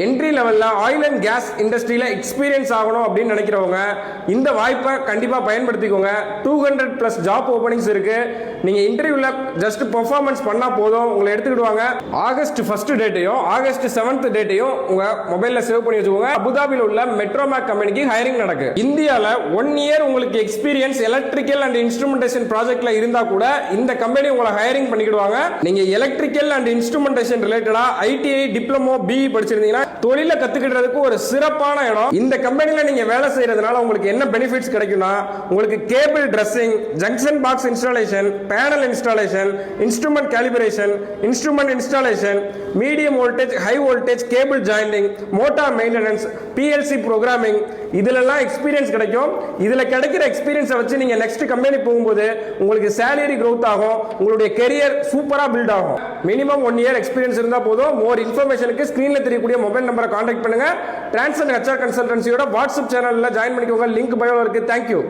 Entry லெவல்ல oil and gas இண்டஸ்ட்ரியில experience ஆகணும் அப்படின்னு நினைக்கிறவங்க இந்த வாய்ப்பை கண்டிப்பா பயன்படுத்திக்கோங்க. 200+ ஜாப் ஓபனிங்ஸ் இருக்கு. நீங்க இன்டர்வியூல ஜஸ்ட் பெர்ஃபார்மன்ஸ் பண்ணா போதும், உங்களை எடுத்துக்கிடுவாங்க. ஆகஸ்ட் 1 டேட்டையும் ஆகஸ்ட் 7 டேட்டையும் உங்க மொபைல்ல சேவ் பண்ணி வச்சுக்கோங்க. அபுதாபியில் உள்ள மெட்ரோமேக் கம்பெனிக்கு ஹைரிங் நடக்கு. இந்தியால 1 இயர் உங்களுக்கு எக்ஸ்பீரியன்ஸ் எலக்ட்ரிக்கல் அண்ட் இன்ஸ்ட்ருமெண்டேஷன் ப்ராஜெக்ட்ல இருந்தா கூட இந்த கம்பெனி உங்களை ஹைரிங் பண்ணிக்கிடுவாங்க. நீங்க எலக்ட்ரிக்கல் அண்ட் இன்ஸ்ட்ருமெண்டேஷன் ரிலேட்டடா ஐடிஐ டிப்ளமோ பிஇ படிச்சிருந்தீங்கன்னா தொழில கத்துக்கிறதுக்கு ஒரு சிறப்பான இடம். இந்த கம்பெனில நீங்க வேலை செய்யறதுனால உங்களுக்கு என்ன பெனிஃபிட்ஸ் கிடைக்கும்னா, உங்களுக்கு cable dressing, junction box installation, panel installation, instrument calibration, instrument installation, medium voltage high voltage cable joining, motor maintenance, PLC programming, இதுலலாம் எக்ஸ்பீரியன்ஸ் கிடைக்கும். இதுல கிடைக்கிற எக்ஸ்பீரியன்ஸை வச்சு நீங்க நெக்ஸ்ட் கம்பெனி போகும்போது உங்களுக்கு சேலரி growth ஆகும், உங்களுடைய கெரியர் சூப்பரா பில்ட் ஆகும். மினிமம் 1 இயர் எக்ஸ்பீரியன்ஸ் இருந்தா போதும். மோர் இன்ஃபர்மேஷனுக்கு ஸ்கிரீன்ல தெரியக்கூடிய மொபைல் நம்பரை கான்டாக்ட் பண்ணுங்க. டிரான்ஸ்ஃபர் HR கன்சல்டன்சியோட வாட்ஸ்அப் சேனல்ல ஜாயின் பண்ணிக்கோங்க. லிங்க் பயோல இருக்கு. தேங்க்யூ.